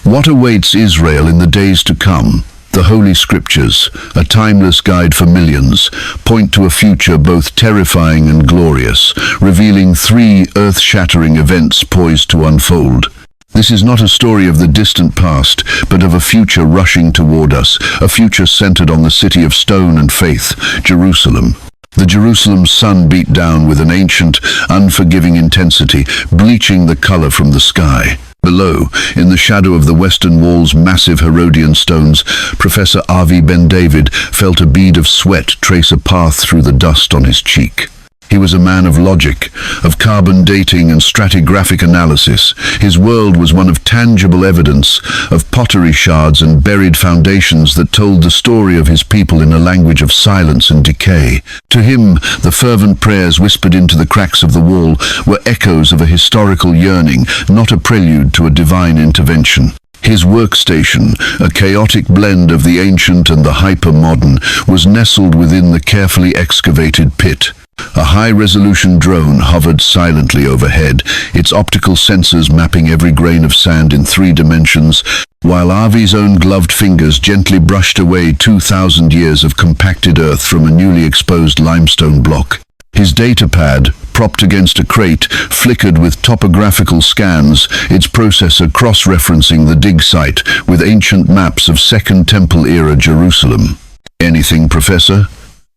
What awaits Israel in the days to come? The Holy Scriptures, a timeless guide for millions, point to a future both terrifying and glorious, revealing three earth-shattering events poised to unfold. This is not a story of the distant past, but of a future rushing toward us, a future centered on the city of stone and faith, Jerusalem. The Jerusalem sun beat down with an ancient, unforgiving intensity, bleaching the color from the sky. Below, in the shadow of the western wall's massive Herodian stones, Professor Avi Ben-David felt a bead of sweat trace a path through the dust on his cheek. He was a man of logic, of carbon dating and stratigraphic analysis. His world was one of tangible evidence, of pottery shards and buried foundations that told the story of his people in a language of silence and decay. To him, the fervent prayers whispered into the cracks of the wall were echoes of a historical yearning, not a prelude to a divine intervention. His workstation, a chaotic blend of the ancient and the hyper-modern, was nestled within the carefully excavated pit. A high-resolution drone hovered silently overhead, its optical sensors mapping every grain of sand in 3 dimensions, while Avi's own gloved fingers gently brushed away 2,000 years of compacted earth from a newly exposed limestone block. His datapad, propped against a crate, flickered with topographical scans, its processor cross-referencing the dig site with ancient maps of Second Temple-era Jerusalem. "Anything, Professor?"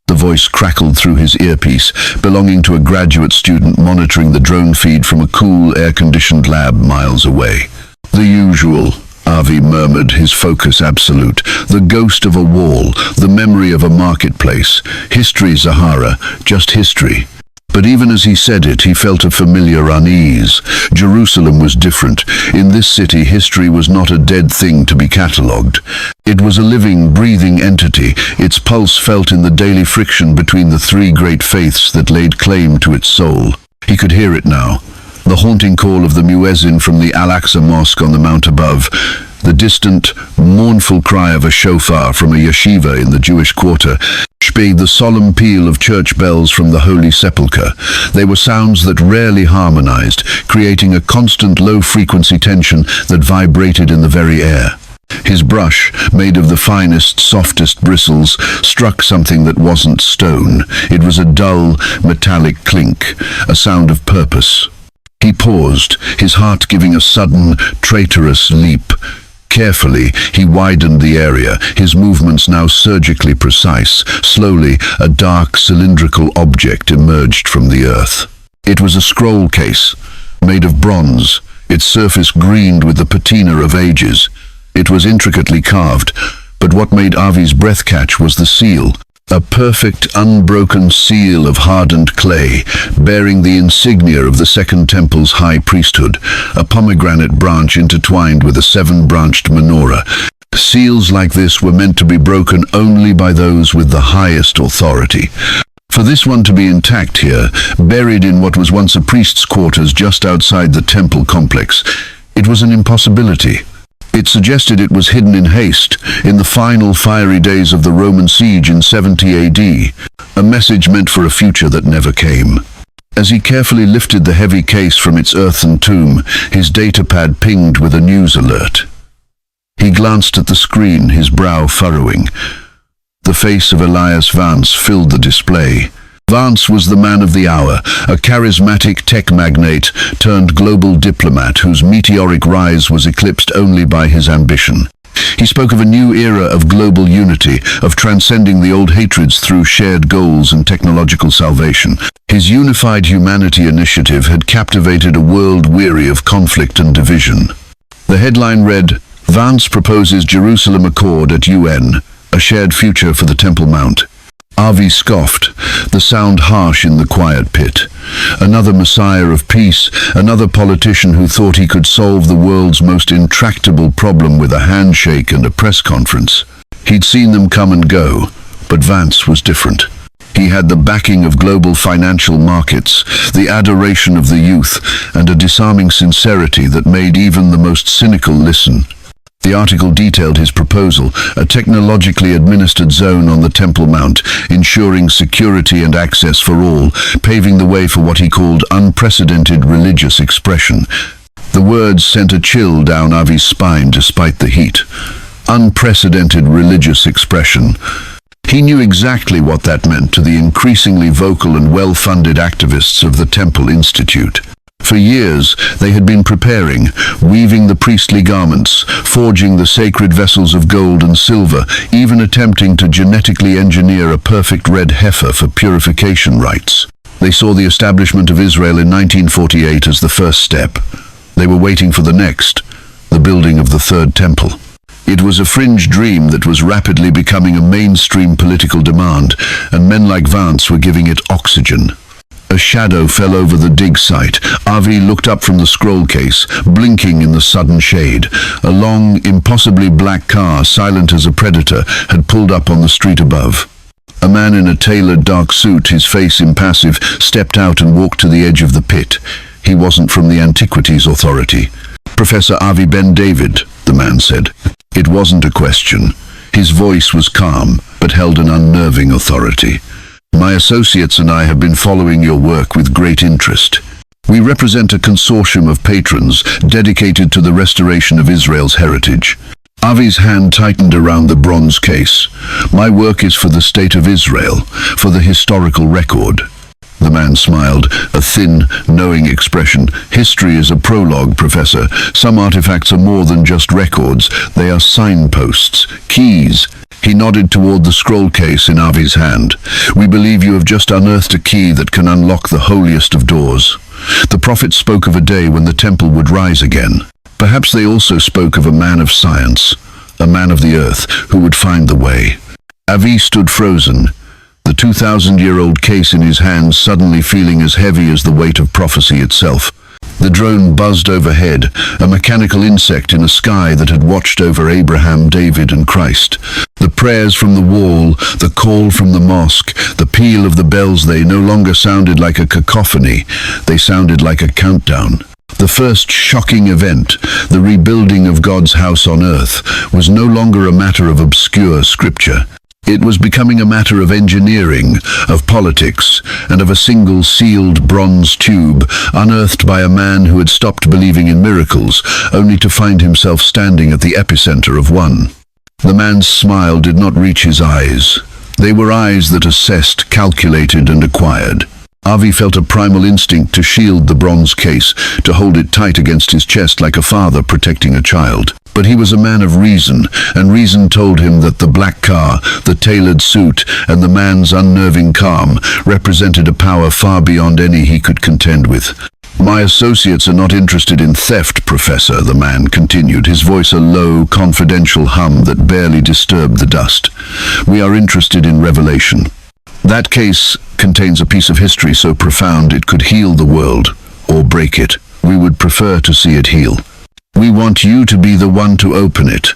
The voice crackled through his earpiece, belonging to a graduate student monitoring the drone feed from a cool, air-conditioned lab miles away. "The usual," Avi murmured, his focus absolute. "The ghost of a wall, the memory of a marketplace. History, Zahara, just history." But even as he said it, he felt a familiar unease. Jerusalem was different. In this city, history was not a dead thing to be catalogued. It was a living, breathing entity, its pulse felt in the daily friction between the 3 great faiths that laid claim to its soul. He could hear it now. The haunting call of the muezzin from the Al-Aqsa Mosque on the mount above, the distant, mournful cry of a shofar from a yeshiva in the Jewish quarter, the solemn peal of church bells from the Holy Sepulchre. They were sounds that rarely harmonized, creating a constant low-frequency tension that vibrated in the very air. His brush, made of the finest, softest bristles, struck something that wasn't stone. It was a dull, metallic clink, a sound of purpose. He paused, his heart giving a sudden, traitorous leap. Carefully, he widened the area, his movements now surgically precise. Slowly, a dark, cylindrical object emerged from the earth. It was a scroll case, made of bronze, its surface greened with the patina of ages. It was intricately carved, but what made Avi's breath catch was the seal. A perfect, unbroken seal of hardened clay, bearing the insignia of the Second Temple's high priesthood, a pomegranate branch intertwined with a 7-branched menorah. Seals like this were meant to be broken only by those with the highest authority. For this one to be intact here, buried in what was once a priest's quarters just outside the temple complex, it was an impossibility. It suggested it was hidden in haste, in the final fiery days of the Roman siege in 70 AD, a message meant for a future that never came. As he carefully lifted the heavy case from its earthen tomb, his datapad pinged with a news alert. He glanced at the screen, his brow furrowing. The face of Elias Vance filled the display. Vance was the man of the hour, a charismatic tech magnate turned global diplomat whose meteoric rise was eclipsed only by his ambition. He spoke of a new era of global unity, of transcending the old hatreds through shared goals and technological salvation. His Unified Humanity initiative had captivated a world weary of conflict and division. The headline read, "Vance proposes Jerusalem Accord at UN, a shared future for the Temple Mount." Avi scoffed, the sound harsh in the quiet pit. Another messiah of peace, another politician who thought he could solve the world's most intractable problem with a handshake and a press conference. He'd seen them come and go, but Vance was different. He had the backing of global financial markets, the adoration of the youth, and a disarming sincerity that made even the most cynical listen. The article detailed his proposal, a technologically administered zone on the Temple Mount, ensuring security and access for all, paving the way for what he called unprecedented religious expression. The words sent a chill down Avi's spine despite the heat. Unprecedented religious expression. He knew exactly what that meant to the increasingly vocal and well-funded activists of the Temple Institute. For years, they had been preparing, weaving the priestly garments, forging the sacred vessels of gold and silver, even attempting to genetically engineer a perfect red heifer for purification rites. They saw the establishment of Israel in 1948 as the first step. They were waiting for the next, the building of the Third Temple. It was a fringe dream that was rapidly becoming a mainstream political demand, and men like Vance were giving it oxygen. A shadow fell over the dig site. Avi looked up from the scroll case, blinking in the sudden shade. A long, impossibly black car, silent as a predator, had pulled up on the street above. A man in a tailored dark suit, his face impassive, stepped out and walked to the edge of the pit. He wasn't from the Antiquities Authority. "Professor Avi Ben David," the man said. It wasn't a question. His voice was calm, but held an unnerving authority. "My associates and I have been following your work with great interest. We represent a consortium of patrons dedicated to the restoration of Israel's heritage." Avi's hand tightened around the bronze case. "My work is for the state of Israel, for the historical record." The man smiled, a thin, knowing expression. "History is a prologue, Professor. Some artifacts are more than just records. They are signposts, keys." He nodded toward the scroll case in Avi's hand. "We believe you have just unearthed a key that can unlock the holiest of doors." The prophets spoke of a day when the temple would rise again. Perhaps they also spoke of a man of science, a man of the earth, who would find the way. Avi stood frozen, the 2,000-year-old case in his hands suddenly feeling as heavy as the weight of prophecy itself. The drone buzzed overhead, a mechanical insect in a sky that had watched over Abraham, David, and Christ. The prayers from the wall, the call from the mosque, the peal of the bells, they no longer sounded like a cacophony. They sounded like a countdown. The first shocking event, the rebuilding of God's house on earth, was no longer a matter of obscure scripture. It was becoming a matter of engineering, of politics, and of a single sealed bronze tube unearthed by a man who had stopped believing in miracles, only to find himself standing at the epicenter of one. The man's smile did not reach his eyes. They were eyes that assessed, calculated, and acquired. Avi felt a primal instinct to shield the bronze case, to hold it tight against his chest like a father protecting a child. But he was a man of reason, and reason told him that the black car, the tailored suit, and the man's unnerving calm represented a power far beyond any he could contend with. "My associates are not interested in theft, Professor," the man continued, his voice a low, confidential hum that barely disturbed the dust. "We are interested in revelation. That case contains a piece of history so profound it could heal the world, or break it. We would prefer to see it heal. We want you to be the one to open it,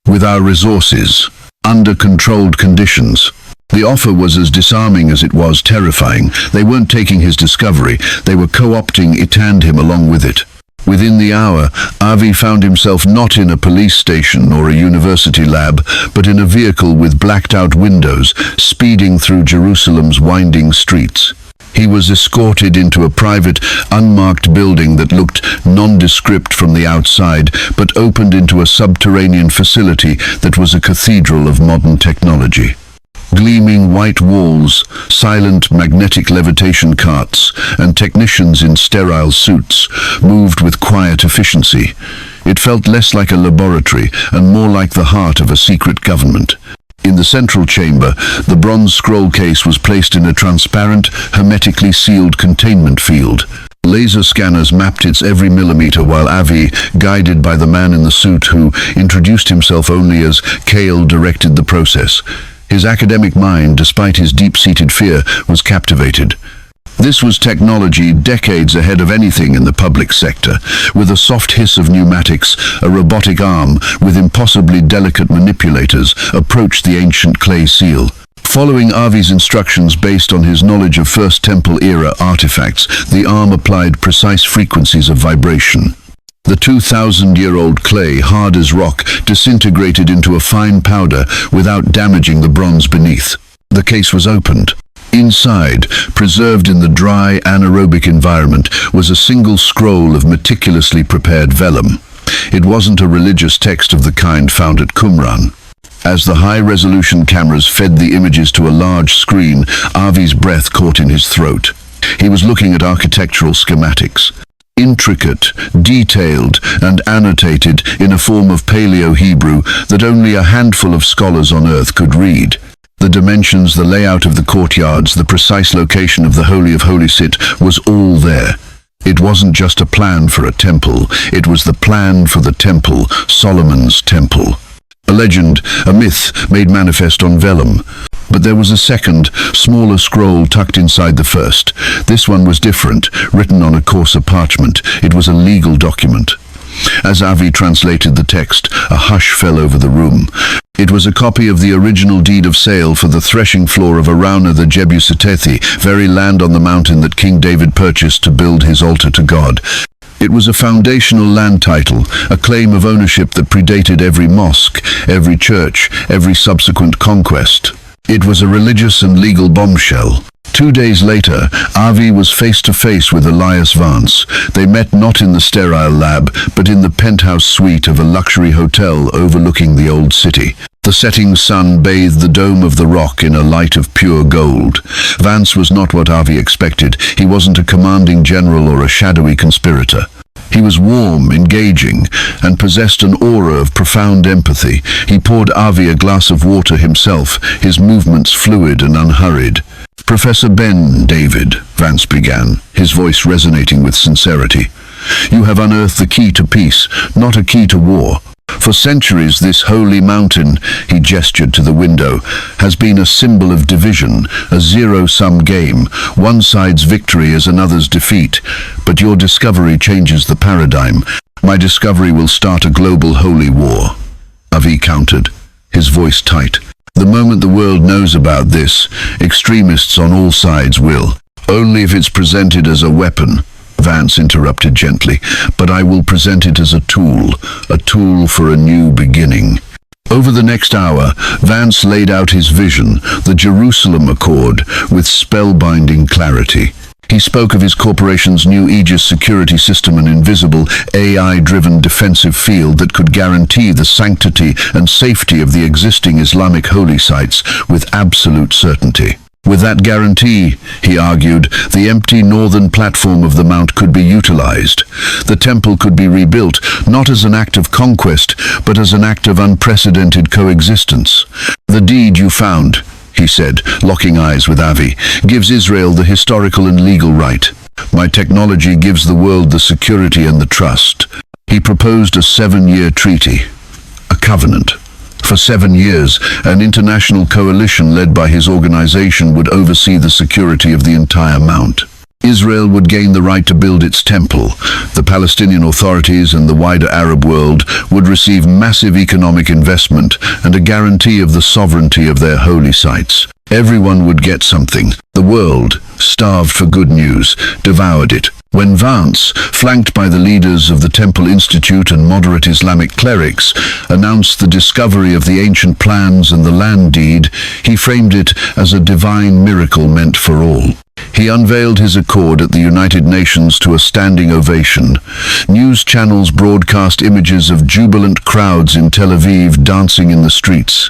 with our resources, under controlled conditions." The offer was as disarming as it was terrifying. They weren't taking his discovery, they were co-opting it and him along with it. Within the hour, Avi found himself not in a police station or a university lab, but in a vehicle with blacked-out windows, speeding through Jerusalem's winding streets. He was escorted into a private, unmarked building that looked nondescript from the outside, but opened into a subterranean facility that was a cathedral of modern technology. Gleaming white walls, silent magnetic levitation carts, and technicians in sterile suits moved with quiet efficiency. It felt less like a laboratory and more like the heart of a secret government. In the central chamber, the bronze scroll case was placed in a transparent, hermetically sealed containment field. Laser scanners mapped its every millimeter while Avi, guided by the man in the suit who introduced himself only as Kale, directed the process. His academic mind, despite his deep-seated fear, was captivated. This was technology decades ahead of anything in the public sector. With a soft hiss of pneumatics, a robotic arm with impossibly delicate manipulators approached the ancient clay seal. Following Avi's instructions based on his knowledge of First Temple-era artifacts, the arm applied precise frequencies of vibration. The 2,000-year-old clay, hard as rock, disintegrated into a fine powder without damaging the bronze beneath. The case was opened. Inside, preserved in the dry, anaerobic environment, was a single scroll of meticulously prepared vellum. It wasn't a religious text of the kind found at Qumran. As the high-resolution cameras fed the images to a large screen, Avi's breath caught in his throat. He was looking at architectural schematics. Intricate, detailed, and annotated in a form of Paleo-Hebrew that only a handful of scholars on Earth could read. The dimensions, the layout of the courtyards, the precise location of the Holy of Holies was all there. It wasn't just a plan for a temple, it was the plan for the temple, Solomon's temple. A legend, a myth made manifest on vellum. But there was a second, smaller scroll tucked inside the first. This one was different, written on a coarser parchment. It was a legal document. As Avi translated the text, a hush fell over the room. It was a copy of the original deed of sale for the threshing floor of Araunah the Jebusites, very land on the mountain that King David purchased to build his altar to God. It was a foundational land title, a claim of ownership that predated every mosque, every church, every subsequent conquest. It was a religious and legal bombshell. 2 days later, Avi was face to face with Elias Vance. They met not in the sterile lab, but in the penthouse suite of a luxury hotel overlooking the old city. The setting sun bathed the dome of the rock in a light of pure gold. Vance was not what Avi expected. He wasn't a commanding general or a shadowy conspirator. He was warm, engaging, and possessed an aura of profound empathy. He poured Avi a glass of water himself, his movements fluid and unhurried. "Professor Ben David," Vance began, his voice resonating with sincerity. "You have unearthed the key to peace, not a key to war. For centuries, this holy mountain," he gestured to the window, "has been a symbol of division, a zero-sum game. One side's victory is another's defeat. But your discovery changes the paradigm. My discovery will start a global holy war." Avi countered, his voice tight. "The moment the world knows about this, extremists on all sides will. Only if it's presented as a weapon," Vance interrupted gently, "but I will present it as a tool for a new beginning." Over the next hour, Vance laid out his vision, the Jerusalem Accord, with spellbinding clarity. He spoke of his corporation's new Aegis security system, an invisible, AI-driven defensive field that could guarantee the sanctity and safety of the existing Islamic holy sites with absolute certainty. With that guarantee, he argued, the empty northern platform of the mount could be utilized. The temple could be rebuilt, not as an act of conquest, but as an act of unprecedented coexistence. "The deed you found," he said, locking eyes with Avi, "gives Israel the historical and legal right. My technology gives the world the security and the trust." He proposed a 7-year treaty, a covenant. For 7 years, an international coalition led by his organization would oversee the security of the entire mount. Israel would gain the right to build its temple. The Palestinian authorities and the wider Arab world would receive massive economic investment and a guarantee of the sovereignty of their holy sites. Everyone would get something. The world, starved for good news, devoured it. When Vance, flanked by the leaders of the Temple Institute and moderate Islamic clerics, announced the discovery of the ancient plans and the land deed, he framed it as a divine miracle meant for all. He unveiled his accord at the United Nations to a standing ovation. News channels broadcast images of jubilant crowds in Tel Aviv dancing in the streets.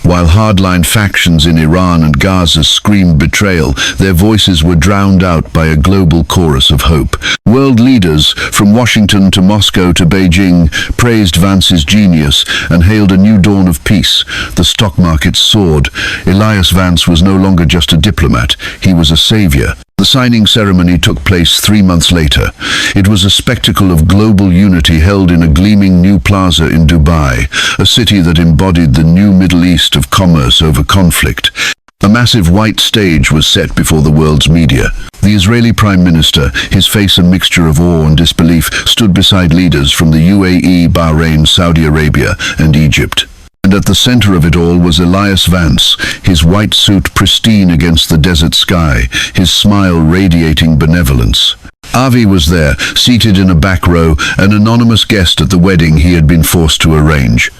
While hardline factions in Iran and Gaza screamed betrayal, their voices were drowned out by a global chorus of hope. World leaders, from Washington to Moscow to Beijing, praised Vance's genius and hailed a new dawn of peace. The stock market soared. Elias Vance was no longer just a diplomat, he was a savior. The signing ceremony took place 3 months later. It was a spectacle of global unity held in a gleaming new plaza in Dubai, a city that embodied the new Middle East of commerce over conflict. A massive white stage was set before the world's media. The Israeli Prime Minister, his face a mixture of awe and disbelief, stood beside leaders from the UAE, Bahrain, Saudi Arabia, and Egypt. And at the center of it all was Elias Vance, his white suit pristine against the desert sky, his smile radiating benevolence. Avi was there, seated in a back row, an anonymous guest at the wedding he had been forced to arrange.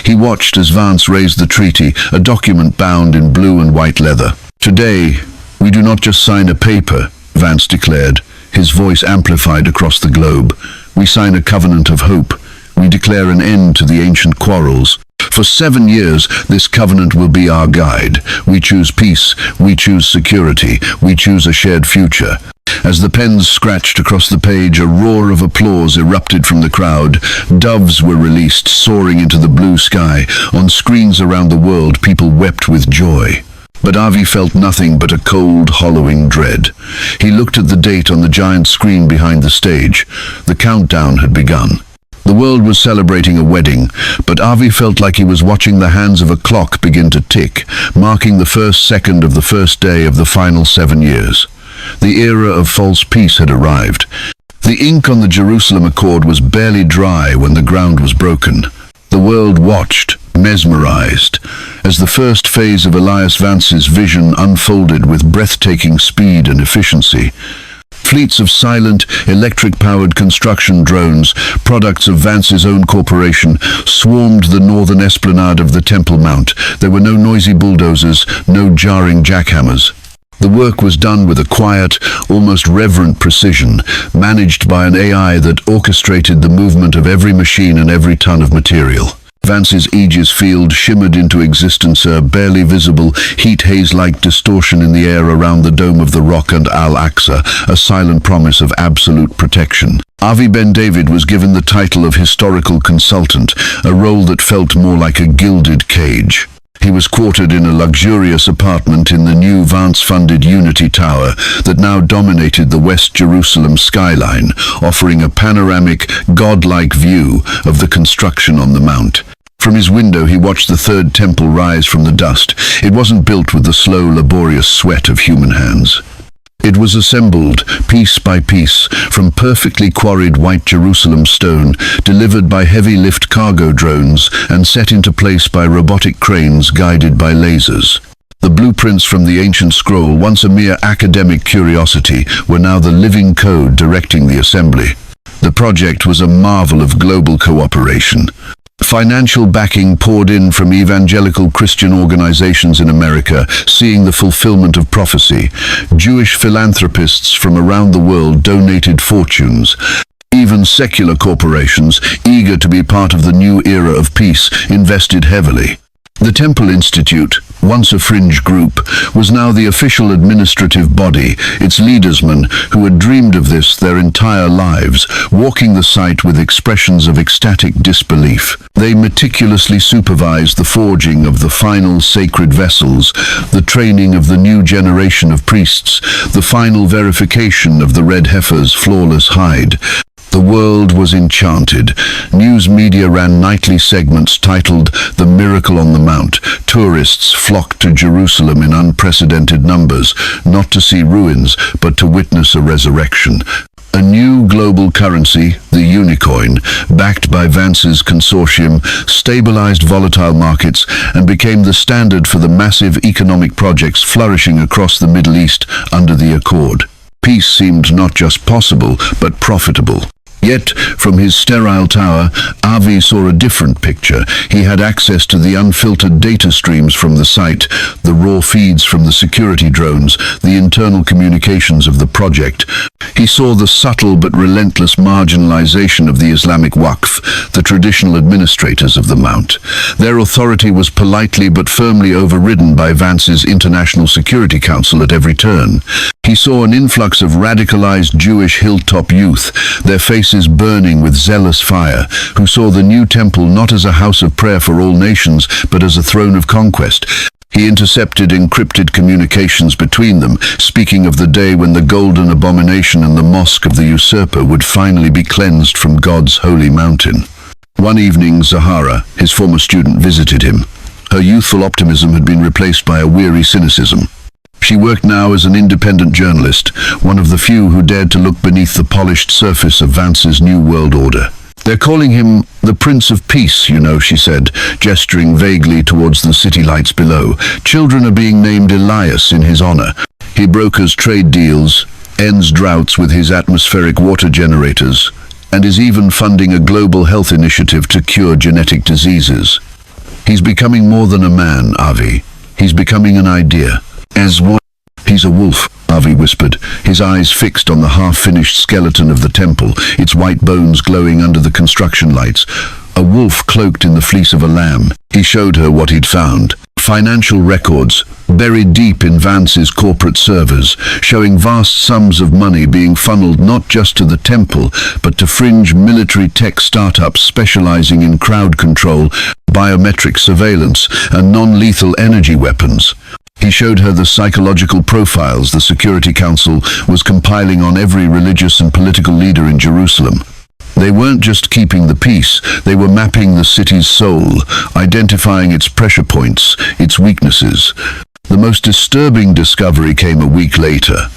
He watched as Vance raised the treaty, a document bound in blue and white leather. "Today, "We do not just sign a paper," Vance declared, his voice amplified across the globe. "We sign a covenant of hope. We declare an end to the ancient quarrels. For 7 years, this covenant will be our guide. We choose peace, we choose security, we choose a shared future." As the pens scratched across the page, a roar of applause erupted from the crowd. Doves were released, soaring into the blue sky. On screens around the world, people wept with joy. But Avi felt nothing but a cold, hollowing dread. He looked at the date on the giant screen behind the stage. The countdown had begun. The world was celebrating a wedding, but Avi felt like he was watching the hands of a clock begin to tick, marking the first second of the first day of the final 7 years. The era of false peace had arrived. The ink on the Jerusalem Accord was barely dry when the ground was broken. The world watched, mesmerized, as the first phase of Elias Vance's vision unfolded with breathtaking speed and efficiency. Fleets of silent, electric-powered construction drones, products of Vance's own corporation, swarmed the northern esplanade of the Temple Mount. There were no noisy bulldozers, no jarring jackhammers. The work was done with a quiet, almost reverent precision, managed by an AI that orchestrated the movement of every machine and every ton of material. Vance's Aegis field shimmered into existence, a barely visible, heat haze-like distortion in the air around the Dome of the Rock and Al-Aqsa, a silent promise of absolute protection. Avi Ben David was given the title of historical consultant, a role that felt more like a gilded cage. He was quartered in a luxurious apartment in the new Vance-funded Unity Tower that now dominated the West Jerusalem skyline, offering a panoramic, godlike view of the construction on the mount. From his window, he watched the third temple rise from the dust. It wasn't built with the slow, laborious sweat of human hands. It was assembled, piece by piece, from perfectly quarried white Jerusalem stone, delivered by heavy-lift cargo drones and set into place by robotic cranes guided by lasers. The blueprints from the ancient scroll, once a mere academic curiosity, were now the living code directing the assembly. The project was a marvel of global cooperation. Financial backing poured in from evangelical Christian organizations in America, seeing the fulfillment of prophecy. Jewish philanthropists from around the world donated fortunes. Even secular corporations, eager to be part of the new era of peace, invested heavily. The Temple Institute, once a fringe group, was now the official administrative body, its leadersmen, who had dreamed of this their entire lives, walking the site with expressions of ecstatic disbelief. They meticulously supervised the forging of the final sacred vessels, the training of the new generation of priests, the final verification of the red heifer's flawless hide. The world was enchanted. News media ran nightly segments titled "The Miracle on the Mount." Tourists flocked to Jerusalem in unprecedented numbers, not to see ruins, but to witness a resurrection. A new global currency, the Unicoin, backed by Vance's consortium, stabilized volatile markets and became the standard for the massive economic projects flourishing across the Middle East under the Accord. Peace seemed not just possible, but profitable. Yet, from his sterile tower, Avi saw a different picture. He had access to the unfiltered data streams from the site, the raw feeds from the security drones, the internal communications of the project. He saw the subtle but relentless marginalization of the Islamic Waqf, the traditional administrators of the Mount. Their authority was politely but firmly overridden by Vance's International Security Council at every turn. He saw an influx of radicalized Jewish hilltop youth, their faces burning with zealous fire, who saw the new temple not as a house of prayer for all nations, but as a throne of conquest. He intercepted encrypted communications between them, speaking of the day when the golden abomination and the mosque of the usurper would finally be cleansed from God's holy mountain. One evening, Zahara, his former student, visited him. Her youthful optimism had been replaced by a weary cynicism. She worked now as an independent journalist, one of the few who dared to look beneath the polished surface of Vance's New World Order. "They're calling him the Prince of Peace, you know," she said, gesturing vaguely towards the city lights below. "Children are being named Elias in his honor. He brokers trade deals, ends droughts with his atmospheric water generators, and is even funding a global health initiative to cure genetic diseases. He's becoming more than a man, Avi. He's becoming an idea." As one "He's a wolf," Avi whispered, his eyes fixed on the half-finished skeleton of the temple, its white bones glowing under the construction lights. A wolf cloaked in the fleece of a lamb. He showed her what he'd found. Financial records, buried deep in Vance's corporate servers, showing vast sums of money being funneled not just to the temple, but to fringe military tech startups specializing in crowd control, biometric surveillance, and non-lethal energy weapons. He showed her the psychological profiles the Security Council was compiling on every religious and political leader in Jerusalem. They weren't just keeping the peace, they were mapping the city's soul, identifying its pressure points, its weaknesses. The most disturbing discovery came a week later.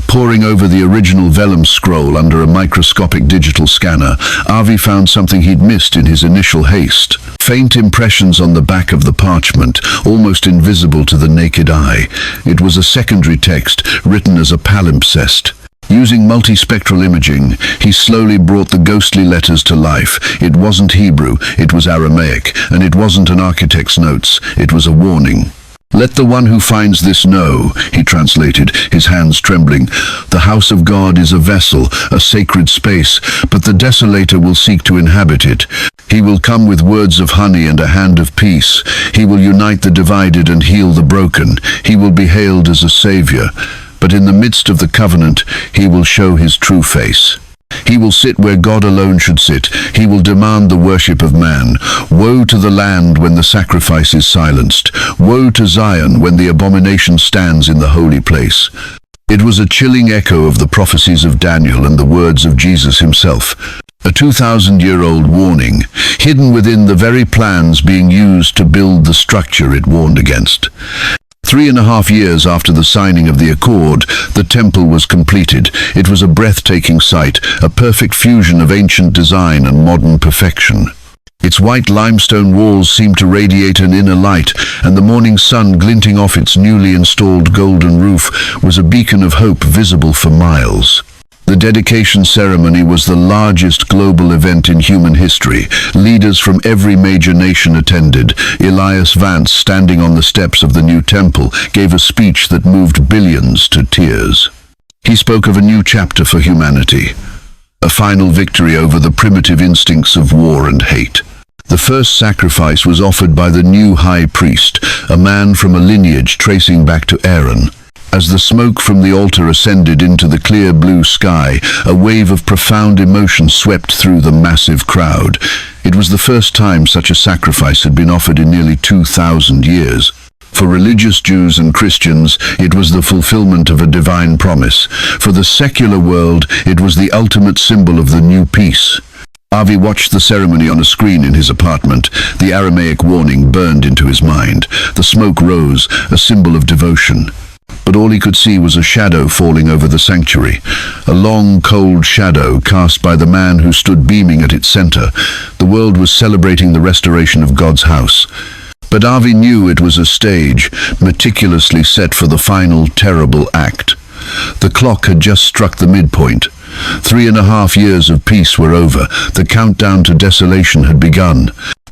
Poring over the original vellum scroll under a microscopic digital scanner, Avi found something he'd missed in his initial haste. Faint impressions on the back of the parchment, almost invisible to the naked eye. It was a secondary text, written as a palimpsest. Using multispectral imaging, he slowly brought the ghostly letters to life. It wasn't Hebrew, it was Aramaic, and it wasn't an architect's notes, it was a warning. "Let the one who finds this know," he translated, his hands trembling. "The house of God is a vessel, a sacred space, but the desolator will seek to inhabit it. He will come with words of honey and a hand of peace. He will unite the divided and heal the broken. He will be hailed as a savior. But in the midst of the covenant, he will show his true face. He will sit where God alone should sit. He will demand the worship of man. Woe to the land when the sacrifice is silenced. Woe to Zion when the abomination stands in the holy place." It was a chilling echo of the prophecies of Daniel and the words of Jesus himself. A 2,000-year-old warning, hidden within the very plans being used to build the structure it warned against. 3.5 years after the signing of the accord, the temple was completed. It was a breathtaking sight, a perfect fusion of ancient design and modern perfection. Its white limestone walls seemed to radiate an inner light, and the morning sun glinting off its newly installed golden roof was a beacon of hope visible for miles. The dedication ceremony was the largest global event in human history. Leaders from every major nation attended. Elias Vance, standing on the steps of the new temple, gave a speech that moved billions to tears. He spoke of a new chapter for humanity, a final victory over the primitive instincts of war and hate. The first sacrifice was offered by the new high priest, a man from a lineage tracing back to Aaron. As the smoke from the altar ascended into the clear blue sky, a wave of profound emotion swept through the massive crowd. It was the first time such a sacrifice had been offered in nearly 2,000 years. For religious Jews and Christians, it was the fulfillment of a divine promise. For the secular world, it was the ultimate symbol of the new peace. Avi watched the ceremony on a screen in his apartment. The Aramaic warning burned into his mind. The smoke rose, a symbol of devotion. But all he could see was a shadow falling over the sanctuary, a long, cold shadow cast by the man who stood beaming at its center. The world was celebrating the restoration of God's house. But Avi knew it was a stage, meticulously set for the final, terrible act. The clock had just struck the midpoint. 3.5 years of peace were over. The countdown to desolation had begun.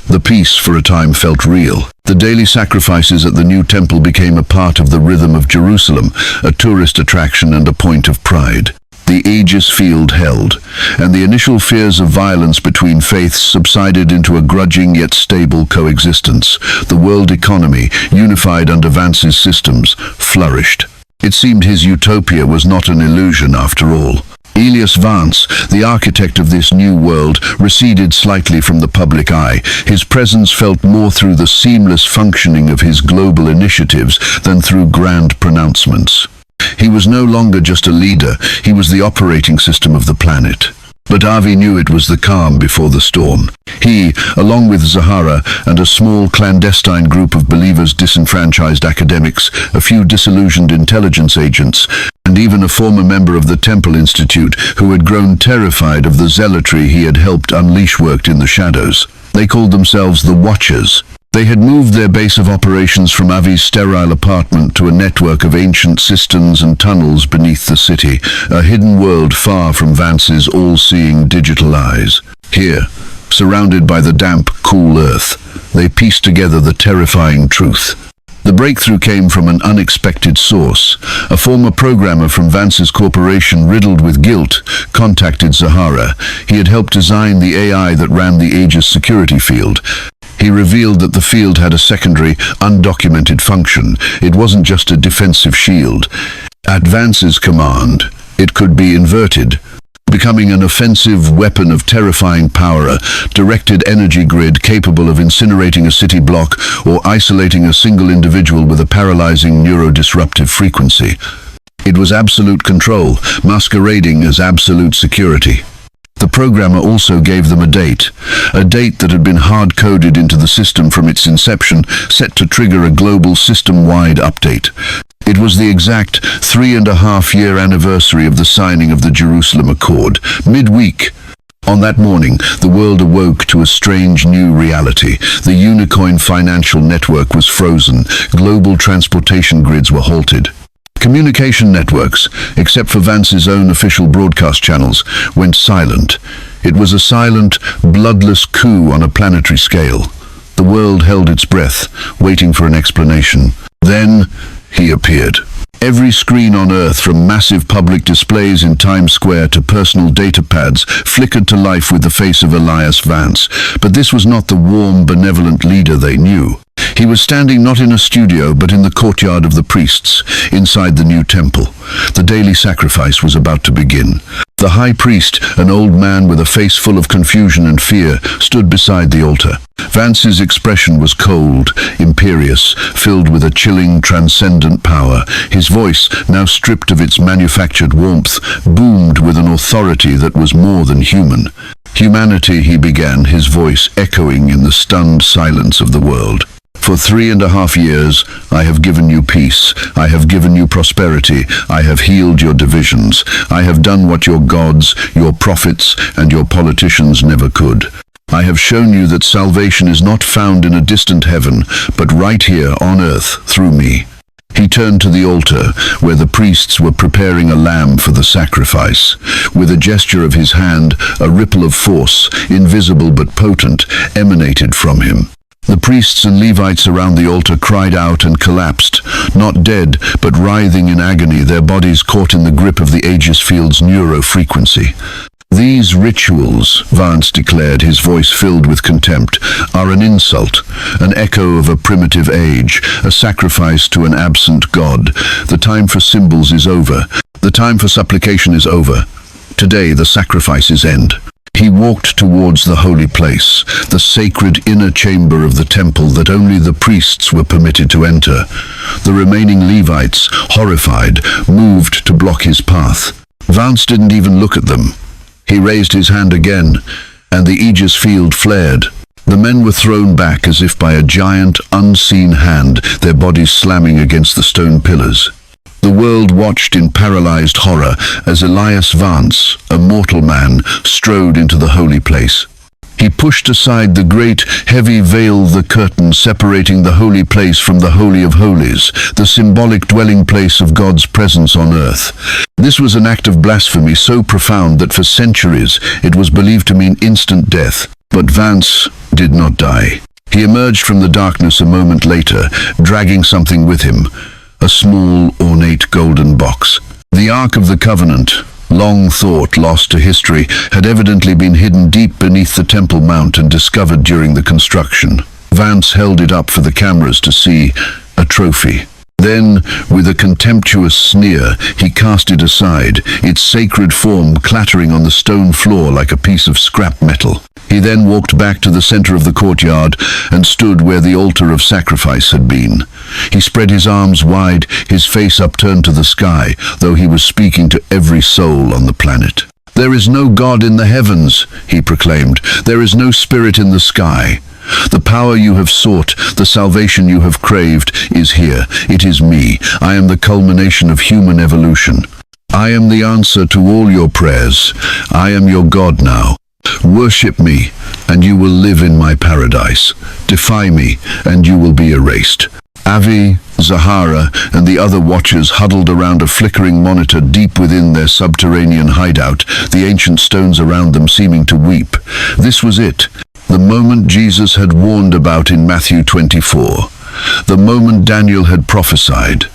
The peace, for a time, felt real. The daily sacrifices at the new temple became a part of the rhythm of Jerusalem, a tourist attraction and a point of pride. The Aegis field held, and the initial fears of violence between faiths subsided into a grudging yet stable coexistence. The world economy, unified under Vance's systems, flourished. It seemed his utopia was not an illusion after all. Elias Vance, the architect of this new world, receded slightly from the public eye. His presence felt more through the seamless functioning of his global initiatives than through grand pronouncements. He was no longer just a leader, he was the operating system of the planet. But Avi knew it was the calm before the storm. He, along with Zechariah and a small clandestine group of believers, disenfranchised academics, a few disillusioned intelligence agents, and even a former member of the Temple Institute who had grown terrified of the zealotry he had helped unleash, worked in the shadows. They called themselves the Watchers. They had moved their base of operations from Avi's sterile apartment to a network of ancient cisterns and tunnels beneath the city, a hidden world far from Vance's all-seeing digital eyes. Here, surrounded by the damp, cool earth, they pieced together the terrifying truth. The breakthrough came from an unexpected source. A former programmer from Vance's corporation, riddled with guilt, contacted Zechariah. He had helped design the AI that ran the Aegis security field. He revealed that the field had a secondary, undocumented function. It wasn't just a defensive shield. At Vance's command, it could be inverted, becoming an offensive weapon of terrifying power, a directed energy grid capable of incinerating a city block or isolating a single individual with a paralyzing neurodisruptive frequency. It was absolute control, masquerading as absolute security. The programmer also gave them a date that had been hard-coded into the system from its inception, set to trigger a global system-wide update. It was the exact 3.5-year anniversary of the signing of the Jerusalem Accord, midweek. On that morning, the world awoke to a strange new reality. The Unicoin financial network was frozen. Global transportation grids were halted. Communication networks, except for Vance's own official broadcast channels, went silent. It was a silent, bloodless coup on a planetary scale. The world held its breath, waiting for an explanation. Then, he appeared. Every screen on Earth, from massive public displays in Times Square to personal data pads, flickered to life with the face of Elias Vance. But this was not the warm, benevolent leader they knew. He was standing not in a studio, but in the courtyard of the priests, inside the new temple. The daily sacrifice was about to begin. The high priest, an old man with a face full of confusion and fear, stood beside the altar. Vance's expression was cold, imperious, filled with a chilling, transcendent power. His voice, now stripped of its manufactured warmth, boomed with an authority that was more than human. Humanity, he began, his voice echoing in the stunned silence of the world. For 3.5 years, I have given you peace. I have given you prosperity. I have healed your divisions. I have done what your gods, your prophets, and your politicians never could. I have shown you that salvation is not found in a distant heaven, but right here on earth through me. He turned to the altar, where the priests were preparing a lamb for the sacrifice. With a gesture of his hand, a ripple of force, invisible but potent, emanated from him. The priests and Levites around the altar cried out and collapsed, not dead, but writhing in agony, their bodies caught in the grip of the Aegis field's neuro-frequency. These rituals, Vance declared, his voice filled with contempt, are an insult, an echo of a primitive age, a sacrifice to an absent god. The time for symbols is over. The time for supplication is over. Today the sacrifices end. He walked towards the holy place, the sacred inner chamber of the temple that only the priests were permitted to enter. The remaining Levites, horrified, moved to block his path. Vance didn't even look at them. He raised his hand again, and the Aegis field flared. The men were thrown back as if by a giant, unseen hand, their bodies slamming against the stone pillars. The world watched in paralyzed horror as Elias Vance, a mortal man, strode into the holy place. He pushed aside the great, heavy veil, the curtain separating the holy place from the Holy of Holies, the symbolic dwelling place of God's presence on earth. This was an act of blasphemy so profound that for centuries it was believed to mean instant death. But Vance did not die. He emerged from the darkness a moment later, dragging something with him. A small, ornate golden box. The Ark of the Covenant, long thought lost to history, had evidently been hidden deep beneath the Temple Mount and discovered during the construction. Vance held it up for the cameras to see, a trophy. Then, with a contemptuous sneer, he cast it aside, its sacred form clattering on the stone floor like a piece of scrap metal. He then walked back to the center of the courtyard and stood where the altar of sacrifice had been. He spread his arms wide, his face upturned to the sky, though he was speaking to every soul on the planet. "There is no God in the heavens," he proclaimed. "There is no spirit in the sky. The power you have sought, the salvation you have craved, is here. It is me. I am the culmination of human evolution. I am the answer to all your prayers. I am your God now. Worship me, and you will live in my paradise. Defy me, and you will be erased." Avi, Zechariah, and the other watchers huddled around a flickering monitor deep within their subterranean hideout, the ancient stones around them seeming to weep. This was it. The moment Jesus had warned about in Matthew 24. The moment Daniel had prophesied,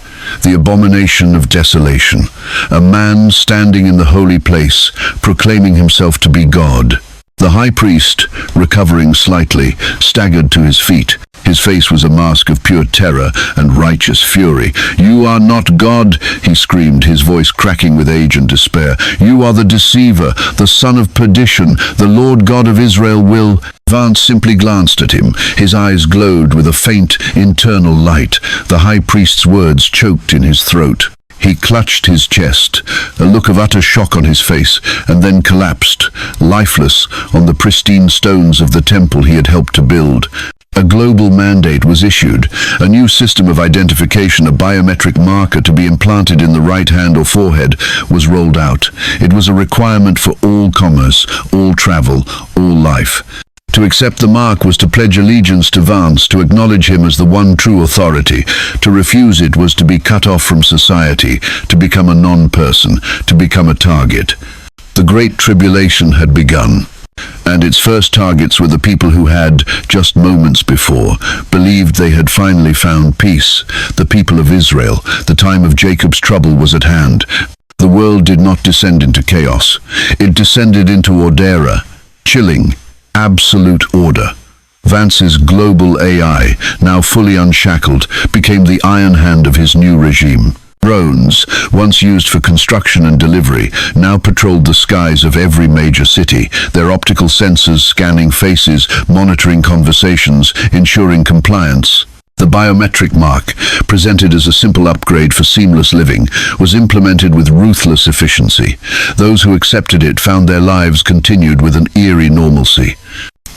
the abomination of desolation, a man standing in the holy place, proclaiming himself to be God. The high priest, recovering slightly, staggered to his feet. His face was a mask of pure terror and righteous fury. "You are not God," he screamed, his voice cracking with age and despair. "You are the deceiver, the son of perdition. The Lord God of Israel will—" Vance simply glanced at him. His eyes glowed with a faint, internal light. The high priest's words choked in his throat. He clutched his chest, a look of utter shock on his face, and then collapsed, lifeless, on the pristine stones of the temple he had helped to build. A global mandate was issued, a new system of identification, a biometric marker to be implanted in the right hand or forehead, was rolled out. It was a requirement for all commerce, all travel, all life. To accept the mark was to pledge allegiance to Vance, to acknowledge him as the one true authority. To refuse it was to be cut off from society, to become a non-person, to become a target. The Great Tribulation had begun, and its first targets were the people who had, just moments before, believed they had finally found peace. The people of Israel. The time of Jacob's trouble was at hand. The world did not descend into chaos. It descended into ordera, chilling, absolute order. Vance's global AI, now fully unshackled, became the iron hand of his new regime. Drones, once used for construction and delivery, now patrolled the skies of every major city, their optical sensors scanning faces, monitoring conversations, ensuring compliance. The biometric mark, presented as a simple upgrade for seamless living, was implemented with ruthless efficiency. Those who accepted it found their lives continued with an eerie normalcy.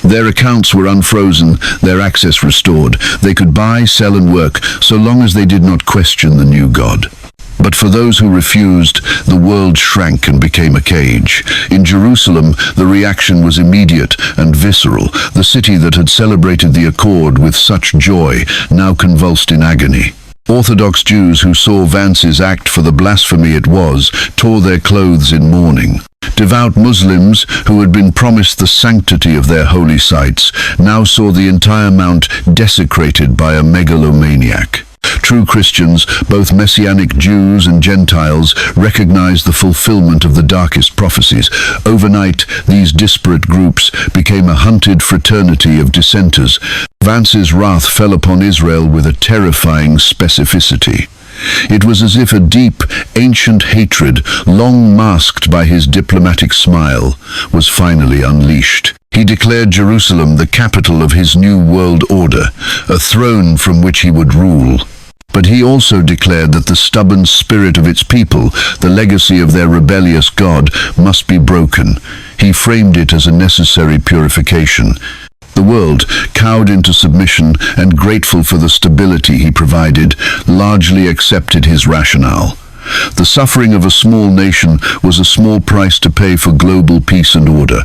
Their accounts were unfrozen, their access restored. They could buy, sell and work, so long as they did not question the new God. But for those who refused, the world shrank and became a cage. In Jerusalem, the reaction was immediate and visceral. The city that had celebrated the accord with such joy, now convulsed in agony. Orthodox Jews who saw Vance's act for the blasphemy it was, tore their clothes in mourning. Devout Muslims, who had been promised the sanctity of their holy sites, now saw the entire mount desecrated by a megalomaniac. True Christians, both Messianic Jews and Gentiles, recognized the fulfillment of the darkest prophecies. Overnight, these disparate groups became a hunted fraternity of dissenters. Vance's wrath fell upon Israel with a terrifying specificity. It was as if a deep, ancient hatred, long masked by his diplomatic smile, was finally unleashed. He declared Jerusalem the capital of his new world order, a throne from which he would rule. But he also declared that the stubborn spirit of its people, the legacy of their rebellious God, must be broken. He framed it as a necessary purification. The world, cowed into submission and grateful for the stability he provided, largely accepted his rationale. The suffering of a small nation was a small price to pay for global peace and order.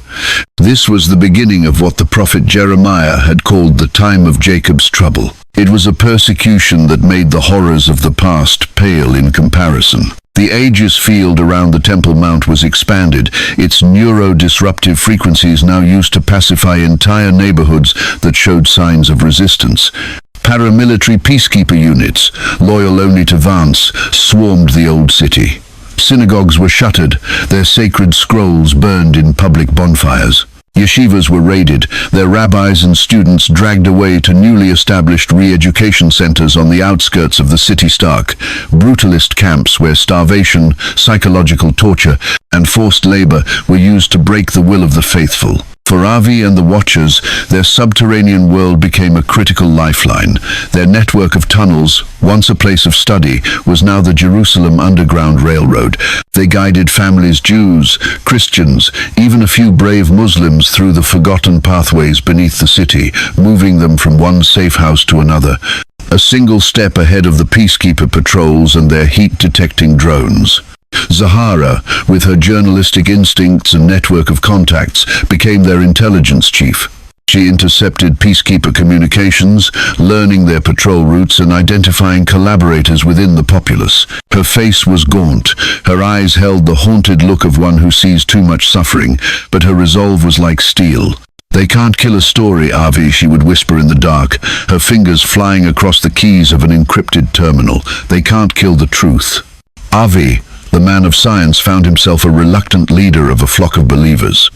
This was the beginning of what the prophet Jeremiah had called the time of Jacob's trouble. It was a persecution that made the horrors of the past pale in comparison. The Aegis field around the Temple Mount was expanded, its neuro-disruptive frequencies now used to pacify entire neighborhoods that showed signs of resistance. Paramilitary peacekeeper units, loyal only to Vance, swarmed the old city. Synagogues were shuttered, their sacred scrolls burned in public bonfires. Yeshivas were raided, their rabbis and students dragged away to newly established re-education centers on the outskirts of the city-stark, brutalist camps where starvation, psychological torture, and forced labor were used to break the will of the faithful. For Avi and the Watchers, their subterranean world became a critical lifeline. Their network of tunnels, once a place of study, was now the Jerusalem Underground Railroad. They guided families, Jews, Christians, even a few brave Muslims through the forgotten pathways beneath the city, moving them from one safe house to another. A single step ahead of the peacekeeper patrols and their heat-detecting drones. Zahara, with her journalistic instincts and network of contacts, became their intelligence chief. She intercepted peacekeeper communications, learning their patrol routes and identifying collaborators within the populace. Her face was gaunt, her eyes held the haunted look of one who sees too much suffering, but her resolve was like steel. "They can't kill a story, Avi," she would whisper in the dark, her fingers flying across the keys of an encrypted terminal. "They can't kill the truth." Avi, the man of science, found himself a reluctant leader of a flock of believers.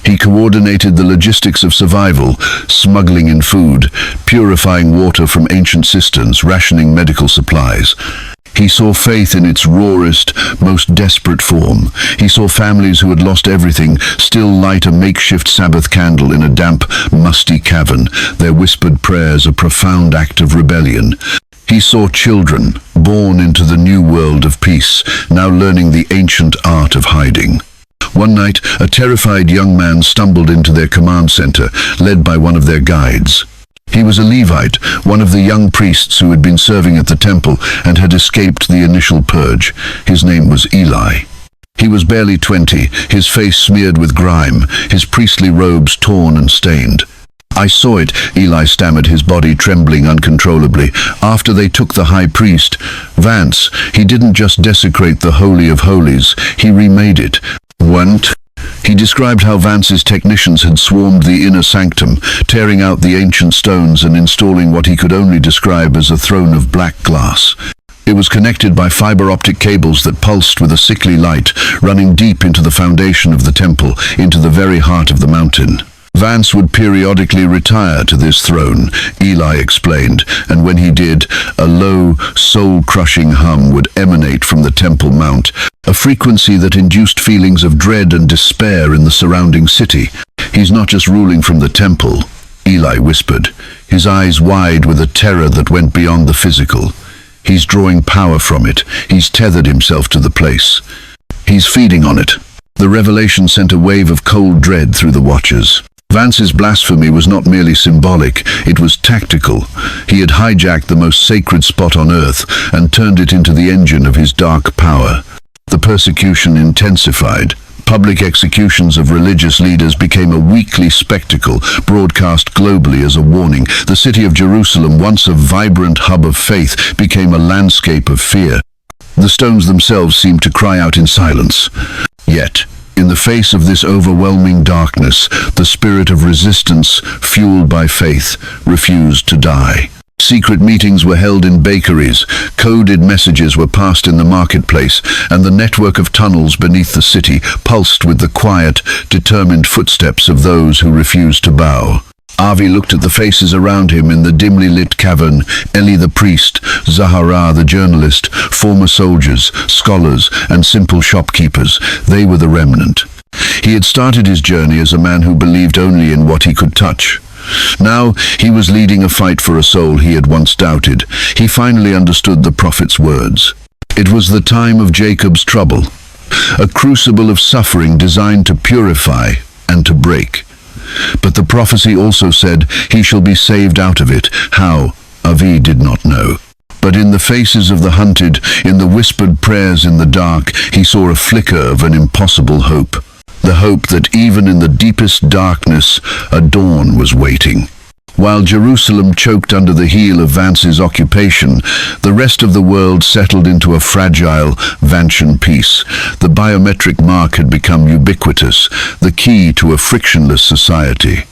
He coordinated the logistics of survival, smuggling in food, purifying water from ancient cisterns, rationing medical supplies. He saw faith in its rawest, most desperate form. He saw families who had lost everything still light a makeshift Sabbath candle in a damp, musty cavern, their whispered prayers a profound act of rebellion. He saw children, born into the new world of peace, now learning the ancient art of hiding. One night, a terrified young man stumbled into their command center, led by one of their guides. He was a Levite, one of the young priests who had been serving at the temple and had escaped the initial purge. His name was Eli. He was barely 20, his face smeared with grime, his priestly robes torn and stained. "I saw it," Eli stammered, his body trembling uncontrollably. "After they took the high priest, Vance, he didn't just desecrate the Holy of Holies, he remade it." "What?" He described how Vance's technicians had swarmed the inner sanctum, tearing out the ancient stones and installing what he could only describe as a throne of black glass. It was connected by fiber-optic cables that pulsed with a sickly light, running deep into the foundation of the temple, into the very heart of the mountain. Vance would periodically retire to this throne, Eli explained, and when he did, a low, soul-crushing hum would emanate from the Temple Mount, a frequency that induced feelings of dread and despair in the surrounding city. "He's not just ruling from the temple," Eli whispered, his eyes wide with a terror that went beyond the physical. "He's drawing power from it. He's tethered himself to the place. He's feeding on it." The revelation sent a wave of cold dread through the watchers. Vance's blasphemy was not merely symbolic, it was tactical. He had hijacked the most sacred spot on earth and turned it into the engine of his dark power. The persecution intensified. Public executions of religious leaders became a weekly spectacle, broadcast globally as a warning. The city of Jerusalem, once a vibrant hub of faith, became a landscape of fear. The stones themselves seemed to cry out in silence. Yet, in the face of this overwhelming darkness, the spirit of resistance, fueled by faith, refused to die. Secret meetings were held in bakeries, coded messages were passed in the marketplace, and the network of tunnels beneath the city pulsed with the quiet, determined footsteps of those who refused to bow. Avi looked at the faces around him in the dimly lit cavern: Eli the priest, Zechariah the journalist, former soldiers, scholars, and simple shopkeepers. They were the remnant. He had started his journey as a man who believed only in what he could touch. Now he was leading a fight for a soul he had once doubted. He finally understood the prophet's words. It was the time of Jacob's trouble, a crucible of suffering designed to purify and to break. But the prophecy also said, "He shall be saved out of it." How? Avi did not know. But in the faces of the hunted, in the whispered prayers in the dark, he saw a flicker of an impossible hope. The hope that even in the deepest darkness, a dawn was waiting. While Jerusalem choked under the heel of Vance's occupation, the rest of the world settled into a fragile, Vancian peace. The biometric mark had become ubiquitous, the key to a frictionless society.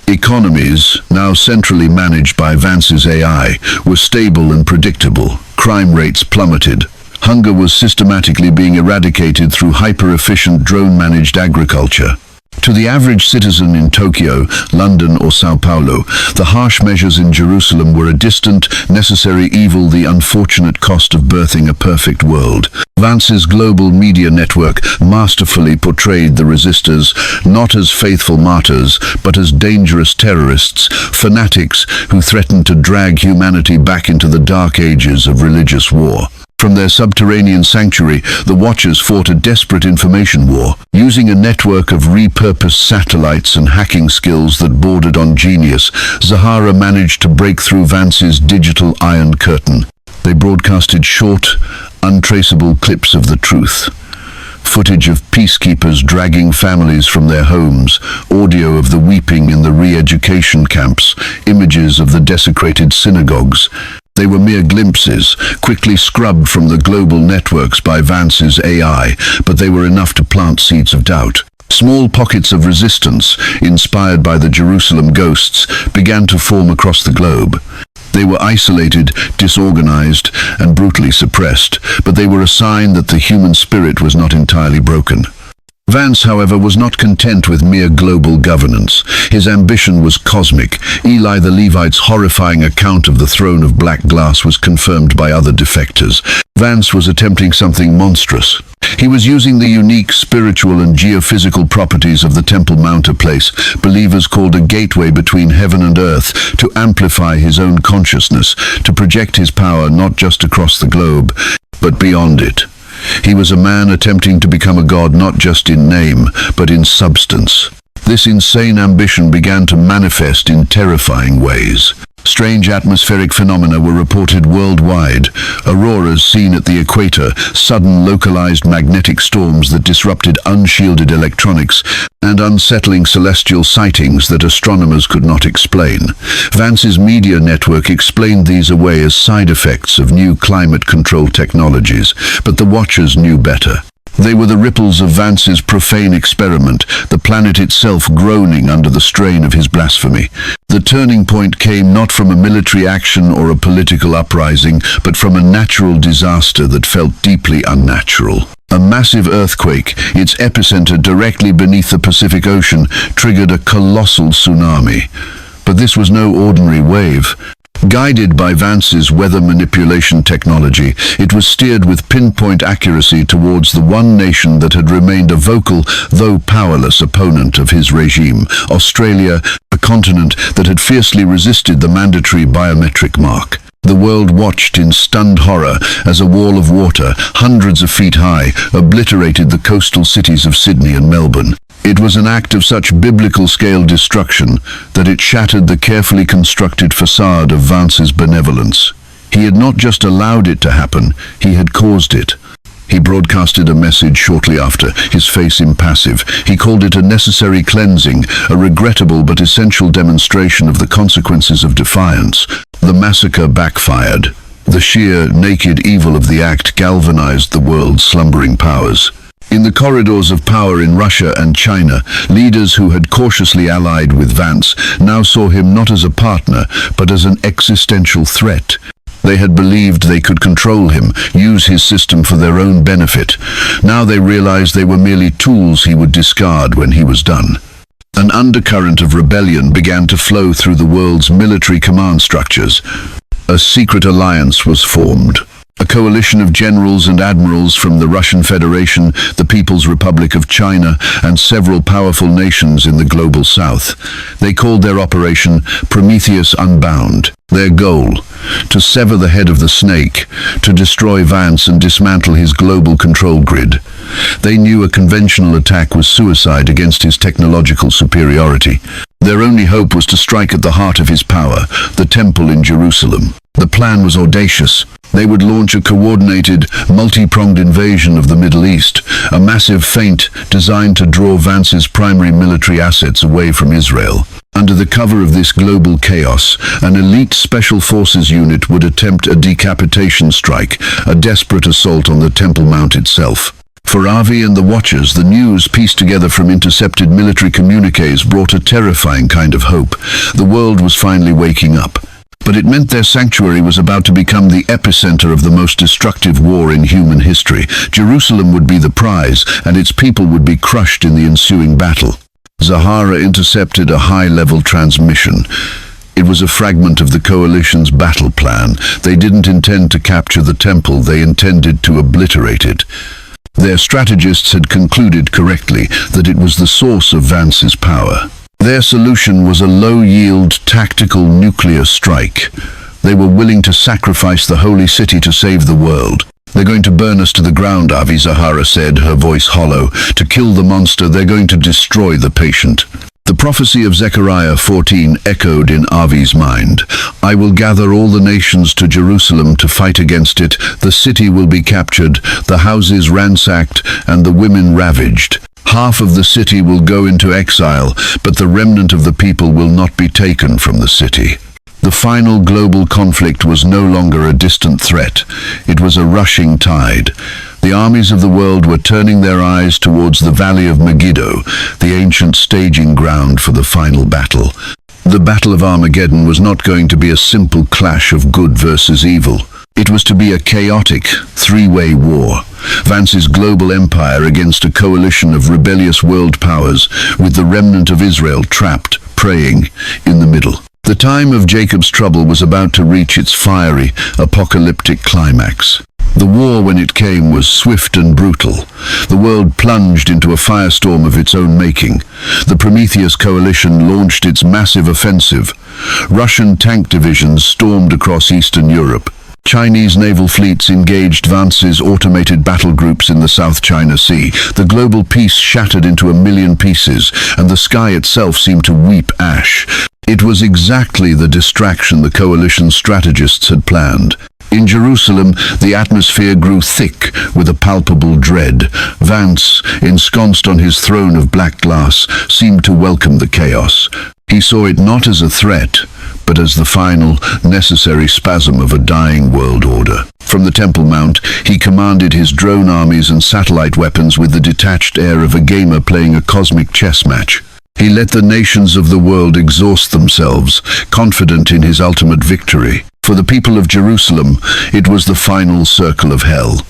Economies, now centrally managed by Vance's AI, were stable and predictable. Crime rates plummeted. Hunger was systematically being eradicated through hyper-efficient drone-managed agriculture. To the average citizen in Tokyo, London, or Sao Paulo, the harsh measures in Jerusalem were a distant, necessary evil, the unfortunate cost of birthing a perfect world. Vance's global media network masterfully portrayed the resistors not as faithful martyrs, but as dangerous terrorists, fanatics who threatened to drag humanity back into the dark ages of religious war. From their subterranean sanctuary, the Watchers fought a desperate information war. Using a network of repurposed satellites and hacking skills that bordered on genius, Zahara managed to break through Vance's digital iron curtain. They broadcasted short, untraceable clips of the truth. Footage of peacekeepers dragging families from their homes, audio of the weeping in the re-education camps, images of the desecrated synagogues. They were mere glimpses, quickly scrubbed from the global networks by Vance's AI, but they were enough to plant seeds of doubt. Small pockets of resistance, inspired by the Jerusalem ghosts, began to form across the globe. They were isolated, disorganized, and brutally suppressed, but they were a sign that the human spirit was not entirely broken. Vance, however, was not content with mere global governance. His ambition was cosmic. Eli the Levite's horrifying account of the throne of black glass was confirmed by other defectors. Vance was attempting something monstrous. He was using the unique spiritual and geophysical properties of the Temple Mount, a place believers called a gateway between heaven and earth, to amplify his own consciousness, to project his power not just across the globe, but beyond it. He was a man attempting to become a god not just in name, but in substance. This insane ambition began to manifest in terrifying ways. Strange atmospheric phenomena were reported worldwide. Auroras seen at the equator, sudden localized magnetic storms that disrupted unshielded electronics, and unsettling celestial sightings that astronomers could not explain. Vance's media network explained these away as side effects of new climate control technologies, but the Watchers knew better. They were the ripples of Vance's profane experiment, the planet itself groaning under the strain of his blasphemy. The turning point came not from a military action or a political uprising, but from a natural disaster that felt deeply unnatural. A massive earthquake, its epicenter directly beneath the Pacific Ocean, triggered a colossal tsunami. But this was no ordinary wave. Guided by Vance's weather manipulation technology, it was steered with pinpoint accuracy towards the one nation that had remained a vocal, though powerless, opponent of his regime, Australia, a continent that had fiercely resisted the mandatory biometric mark. The world watched in stunned horror as a wall of water, hundreds of feet high, obliterated the coastal cities of Sydney and Melbourne. It was an act of such biblical-scale destruction that it shattered the carefully constructed facade of Vance's benevolence. He had not just allowed it to happen, he had caused it. He broadcasted a message shortly after, his face impassive. He called it a necessary cleansing, a regrettable but essential demonstration of the consequences of defiance. The massacre backfired. The sheer, naked evil of the act galvanized the world's slumbering powers. In the corridors of power in Russia and China, leaders who had cautiously allied with Vance now saw him not as a partner, but as an existential threat. They had believed they could control him, use his system for their own benefit. Now they realized they were merely tools he would discard when he was done. An undercurrent of rebellion began to flow through the world's military command structures. A secret alliance was formed. A coalition of generals and admirals from the Russian Federation, the People's Republic of China, and several powerful nations in the global south. They called their operation Prometheus Unbound. Their goal: to sever the head of the snake, to destroy Vance and dismantle his global control grid. They knew a conventional attack was suicide against his technological superiority. Their only hope was to strike at the heart of his power, the temple in Jerusalem. The plan was audacious. They would launch a coordinated, multi-pronged invasion of the Middle East, a massive feint designed to draw Vance's primary military assets away from Israel. Under the cover of this global chaos, an elite special forces unit would attempt a decapitation strike, a desperate assault on the Temple Mount itself. For Avi and the Watchers, the news pieced together from intercepted military communiques brought a terrifying kind of hope. The world was finally waking up. But it meant their sanctuary was about to become the epicenter of the most destructive war in human history. Jerusalem would be the prize, and its people would be crushed in the ensuing battle. Zechariah intercepted a high-level transmission. It was a fragment of the coalition's battle plan. They didn't intend to capture the temple, they intended to obliterate it. Their strategists had concluded correctly that it was the source of Vance's power. Their solution was a low-yield, tactical nuclear strike. They were willing to sacrifice the holy city to save the world. "They're going to burn us to the ground," Avi Zahara said, her voice hollow. "To kill the monster, they're going to destroy the patient." The prophecy of Zechariah 14 echoed in Avi's mind. "I will gather all the nations to Jerusalem to fight against it. The city will be captured, the houses ransacked, and the women ravaged. Half of the city will go into exile, but the remnant of the people will not be taken from the city." The final global conflict was no longer a distant threat. It was a rushing tide. The armies of the world were turning their eyes towards the valley of Megiddo, the ancient staging ground for the final battle. The Battle of Armageddon was not going to be a simple clash of good versus evil. It was to be a chaotic, three-way war. Vance's global empire against a coalition of rebellious world powers, with the remnant of Israel trapped, praying, in the middle. The time of Jacob's trouble was about to reach its fiery, apocalyptic climax. The war, when it came, was swift and brutal. The world plunged into a firestorm of its own making. The Prometheus coalition launched its massive offensive. Russian tank divisions stormed across Eastern Europe. Chinese naval fleets engaged Vance's automated battle groups in the South China Sea. The global peace shattered into a million pieces, and the sky itself seemed to weep ash. It was exactly the distraction the coalition's strategists had planned. In Jerusalem, the atmosphere grew thick with a palpable dread. Vance, ensconced on his throne of black glass, seemed to welcome the chaos. He saw it not as a threat, but as the final, necessary spasm of a dying world order. From the Temple Mount, he commanded his drone armies and satellite weapons with the detached air of a gamer playing a cosmic chess match. He let the nations of the world exhaust themselves, confident in his ultimate victory. For the people of Jerusalem, it was the final circle of hell.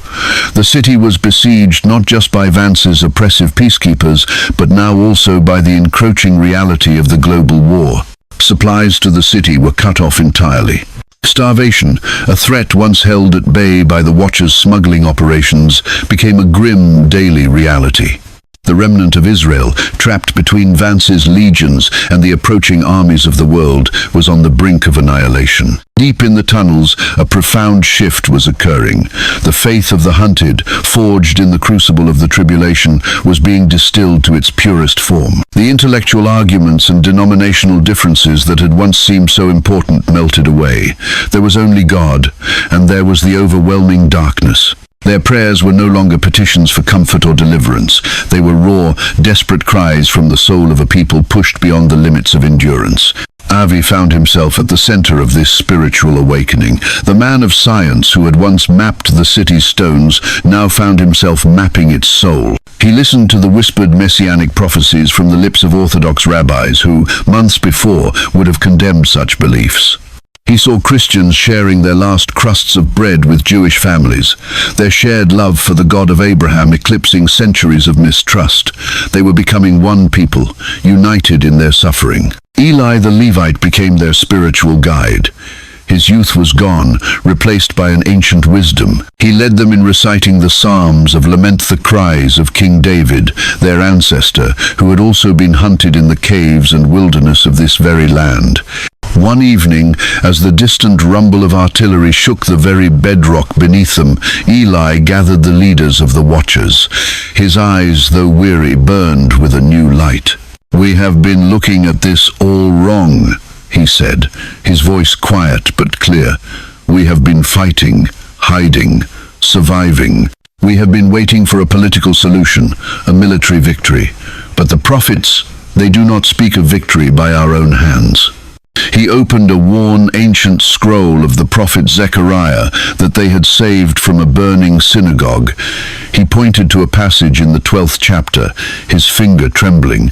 The city was besieged not just by Vance's oppressive peacekeepers, but now also by the encroaching reality of the global war. Supplies to the city were cut off entirely. Starvation, a threat once held at bay by the Watcher's smuggling operations, became a grim daily reality. The remnant of Israel, trapped between Vance's legions and the approaching armies of the world, was on the brink of annihilation. Deep in the tunnels, a profound shift was occurring. The faith of the hunted, forged in the crucible of the tribulation, was being distilled to its purest form. The intellectual arguments and denominational differences that had once seemed so important melted away. There was only God, and there was the overwhelming darkness. Their prayers were no longer petitions for comfort or deliverance. They were raw, desperate cries from the soul of a people pushed beyond the limits of endurance. Avi found himself at the center of this spiritual awakening. The man of science who had once mapped the city's stones now found himself mapping its soul. He listened to the whispered messianic prophecies from the lips of Orthodox rabbis who, months before, would have condemned such beliefs. He saw Christians sharing their last crusts of bread with Jewish families, their shared love for the God of Abraham eclipsing centuries of mistrust. They were becoming one people, united in their suffering. Eli the Levite became their spiritual guide. His youth was gone, replaced by an ancient wisdom. He led them in reciting the Psalms of lament the cries of King David, their ancestor, who had also been hunted in the caves and wilderness of this very land. One evening, as the distant rumble of artillery shook the very bedrock beneath them, Eli gathered the leaders of the Watchers. His eyes, though weary, burned with a new light. "We have been looking at this all wrong," he said, his voice quiet but clear. "We have been fighting, hiding, surviving. We have been waiting for a political solution, a military victory. But the prophets, they do not speak of victory by our own hands." He opened a worn ancient scroll of the prophet Zechariah that they had saved from a burning synagogue. He pointed to a passage in the 12th chapter, his finger trembling.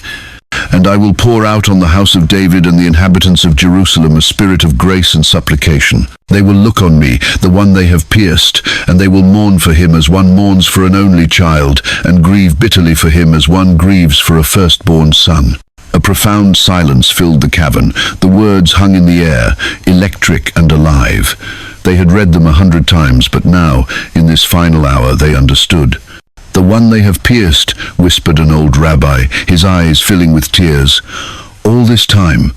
"And I will pour out on the house of David and the inhabitants of Jerusalem a spirit of grace and supplication. They will look on me, the one they have pierced, and they will mourn for him as one mourns for an only child, and grieve bitterly for him as one grieves for a firstborn son." A profound silence filled the cavern. The words hung in the air, electric and alive. They had read them 100 times, but now, in this final hour, they understood. "The one they have pierced," whispered an old rabbi, his eyes filling with tears. All this time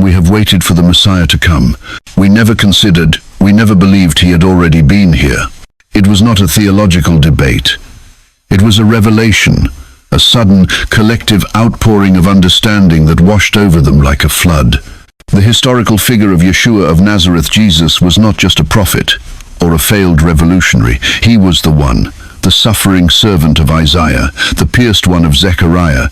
we have waited for the Messiah to come. We never believed he had already been here." It was not a theological debate. It was a revelation. A sudden, collective outpouring of understanding that washed over them like a flood. The historical figure of Yeshua of Nazareth, Jesus, was not just a prophet or a failed revolutionary. He was the one, the suffering servant of Isaiah, the pierced one of Zechariah,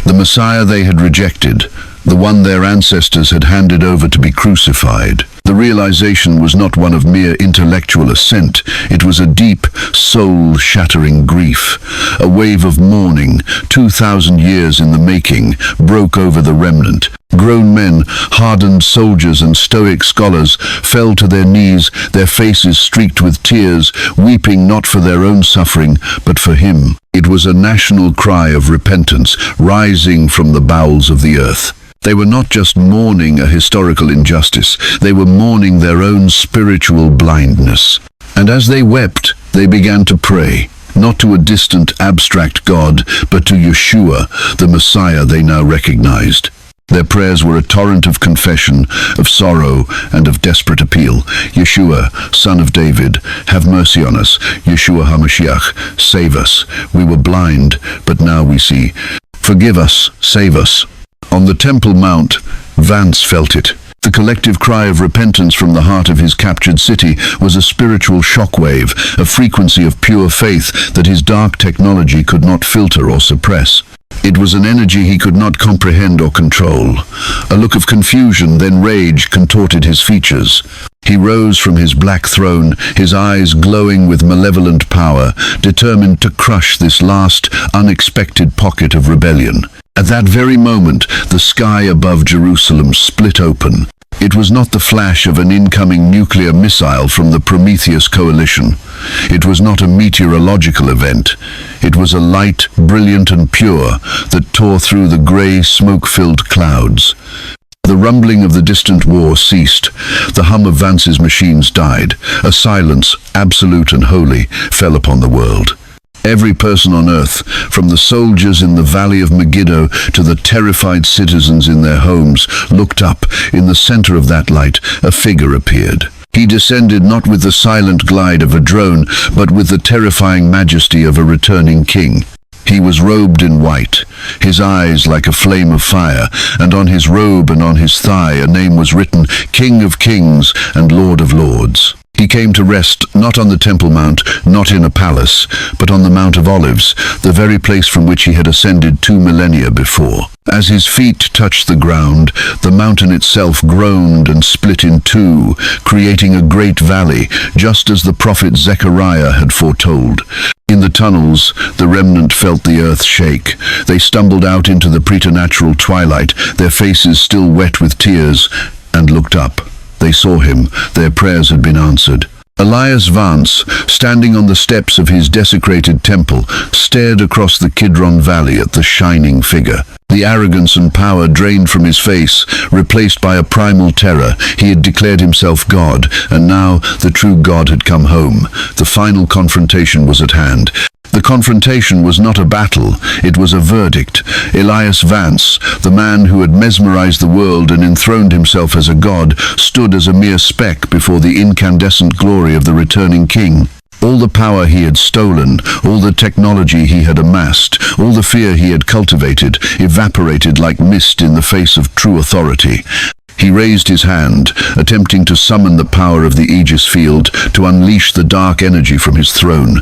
the Messiah they had rejected, the one their ancestors had handed over to be crucified. The realization was not one of mere intellectual assent. It was a deep, soul-shattering grief. A wave of mourning, 2,000 years in the making, broke over the remnant. Grown men, hardened soldiers and stoic scholars fell to their knees, their faces streaked with tears, weeping not for their own suffering, but for him. It was a national cry of repentance, rising from the bowels of the earth. They were not just mourning a historical injustice, they were mourning their own spiritual blindness. And as they wept, they began to pray, not to a distant, abstract God, but to Yeshua, the Messiah they now recognized. Their prayers were a torrent of confession, of sorrow, and of desperate appeal. Yeshua, Son of David, have mercy on us. Yeshua HaMashiach, save us. We were blind, but now we see. Forgive us, save us. On the Temple Mount, Vance felt it. The collective cry of repentance from the heart of his captured city was a spiritual shockwave, a frequency of pure faith that his dark technology could not filter or suppress. It was an energy he could not comprehend or control. A look of confusion, then rage, contorted his features. He rose from his black throne, his eyes glowing with malevolent power, determined to crush this last, unexpected pocket of rebellion. At that very moment, the sky above Jerusalem split open. It was not the flash of an incoming nuclear missile from the Prometheus coalition. It was not a meteorological event. It was a light, brilliant and pure, that tore through the grey, smoke-filled clouds. The rumbling of the distant war ceased. The hum of Vance's machines died. A silence, absolute and holy, fell upon the world. Every person on earth, from the soldiers in the valley of Megiddo to the terrified citizens in their homes, looked up. In the center of that light, a figure appeared. He descended not with the silent glide of a drone, but with the terrifying majesty of a returning king. He was robed in white, his eyes like a flame of fire, and on his robe and on his thigh a name was written, King of Kings and Lord of Lords. He came to rest not on the Temple Mount, not in a palace, but on the Mount of Olives, the very place from which he had ascended 2 millennia before. As his feet touched the ground, the mountain itself groaned and split in two, creating a great valley, just as the prophet Zechariah had foretold. In the tunnels, the remnant felt the earth shake. They stumbled out into the preternatural twilight, their faces still wet with tears, and looked up. They saw him. Their prayers had been answered. Elias Vance, standing on the steps of his desecrated temple, stared across the Kidron Valley at the shining figure. The arrogance and power drained from his face, replaced by a primal terror. He had declared himself God, and now the true God had come home. The final confrontation was at hand. The confrontation was not a battle, it was a verdict. Elias Vance, the man who had mesmerized the world and enthroned himself as a god, stood as a mere speck before the incandescent glory of the returning king. All the power he had stolen, all the technology he had amassed, all the fear he had cultivated, evaporated like mist in the face of true authority. He raised his hand, attempting to summon the power of the Aegis field, to unleash the dark energy from his throne.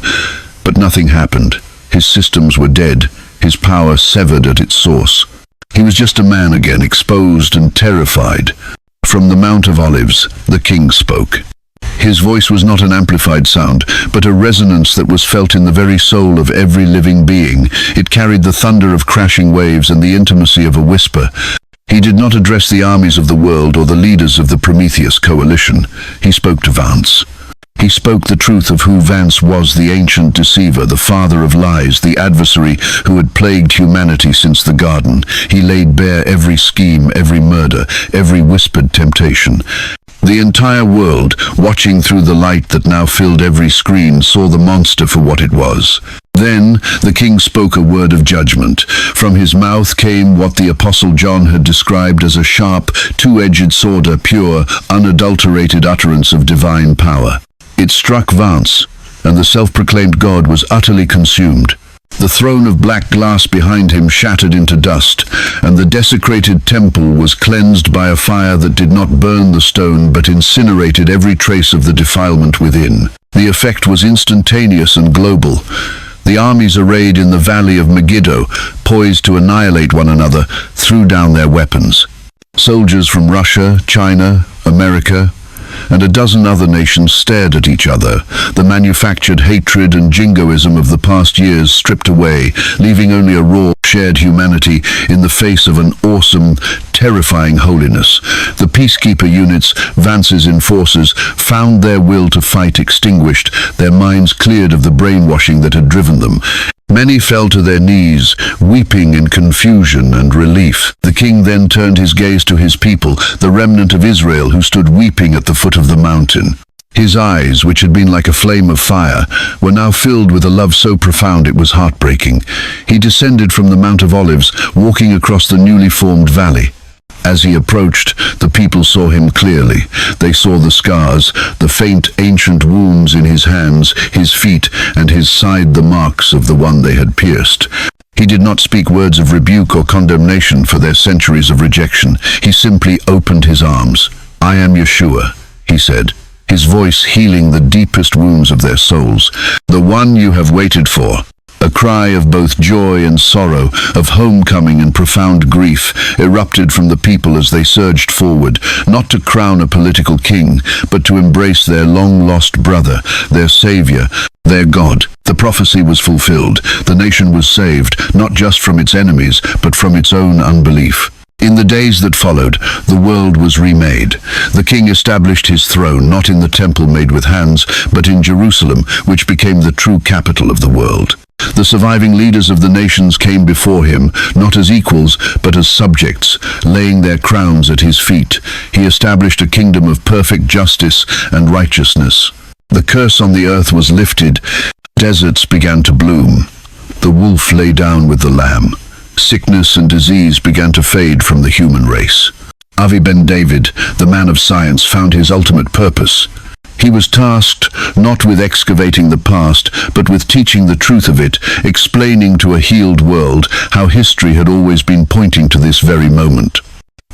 But nothing happened. His systems were dead, his power severed at its source. He was just a man again, exposed and terrified. From the Mount of Olives, the king spoke. His voice was not an amplified sound, but a resonance that was felt in the very soul of every living being. It carried the thunder of crashing waves and the intimacy of a whisper. He did not address the armies of the world or the leaders of the Prometheus coalition. He spoke to Vance. He spoke the truth of who Vance was, the ancient deceiver, the father of lies, the adversary who had plagued humanity since the garden. He laid bare every scheme, every murder, every whispered temptation. The entire world, watching through the light that now filled every screen, saw the monster for what it was. Then the king spoke a word of judgment. From his mouth came what the Apostle John had described as a sharp, two-edged sword, a pure, unadulterated utterance of divine power. It struck Vance, and the self-proclaimed God was utterly consumed. The throne of black glass behind him shattered into dust, and the desecrated temple was cleansed by a fire that did not burn the stone but incinerated every trace of the defilement within. The effect was instantaneous and global. The armies arrayed in the valley of Megiddo, poised to annihilate one another, threw down their weapons. Soldiers from Russia, China, America, and a dozen other nations stared at each other, the manufactured hatred and jingoism of the past years stripped away, leaving only a raw, shared humanity in the face of an awesome, terrifying holiness. The peacekeeper units, Vance's enforcers, found their will to fight extinguished, their minds cleared of the brainwashing that had driven them. Many fell to their knees, weeping in confusion and relief. The king then turned his gaze to his people, the remnant of Israel who stood weeping at the foot of the mountain. His eyes, which had been like a flame of fire, were now filled with a love so profound it was heartbreaking. He descended from the Mount of Olives, walking across the newly formed valley. As he approached, the people saw him clearly. They saw the scars, the faint ancient wounds in his hands, his feet, and his side, the marks of the one they had pierced. He did not speak words of rebuke or condemnation for their centuries of rejection. He simply opened his arms. "I am Yeshua," he said, his voice healing the deepest wounds of their souls. "The one you have waited for." A cry of both joy and sorrow, of homecoming and profound grief, erupted from the people as they surged forward, not to crown a political king, but to embrace their long-lost brother, their savior, their God. The prophecy was fulfilled. The nation was saved, not just from its enemies, but from its own unbelief. In the days that followed, the world was remade. The king established his throne not in the temple made with hands, but in Jerusalem, which became the true capital of the world. The surviving leaders of the nations came before him, not as equals, but as subjects, laying their crowns at his feet. He established a kingdom of perfect justice and righteousness. The curse on the earth was lifted. Deserts began to bloom. The wolf lay down with the lamb. Sickness and disease began to fade from the human race. Avi ben David, the man of science, found his ultimate purpose. He was tasked not with excavating the past, but with teaching the truth of it, explaining to a healed world how history had always been pointing to this very moment.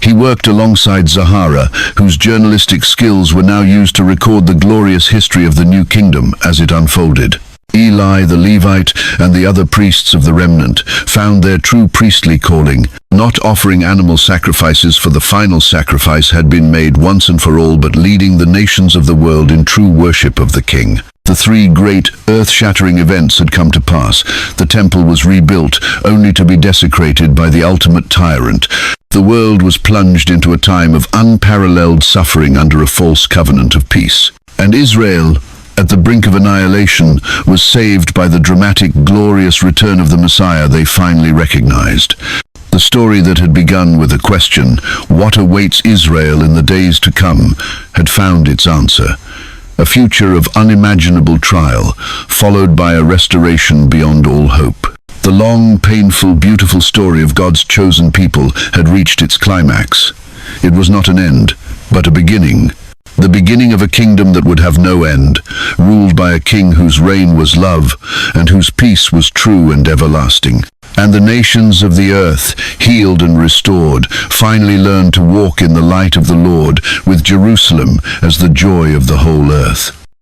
He worked alongside Zechariah, whose journalistic skills were now used to record the glorious history of the new kingdom as it unfolded. Eli, the Levite, and the other priests of the remnant found their true priestly calling. Not offering animal sacrifices, for the final sacrifice had been made once and for all, but leading the nations of the world in true worship of the King. The three great, earth-shattering events had come to pass. The temple was rebuilt, only to be desecrated by the ultimate tyrant. The world was plunged into a time of unparalleled suffering under a false covenant of peace. And Israel, at the brink of annihilation, was saved by the dramatic, glorious return of the Messiah they finally recognized. The story that had begun with a question, "What awaits Israel in the days to come?" had found its answer. A future of unimaginable trial, followed by a restoration beyond all hope. The long, painful, beautiful story of God's chosen people had reached its climax. It was not an end, but a beginning. The beginning of a kingdom that would have no end, ruled by a king whose reign was love, and whose peace was true and everlasting. And the nations of the earth, healed and restored, finally learned to walk in the light of the Lord, with Jerusalem as the joy of the whole earth.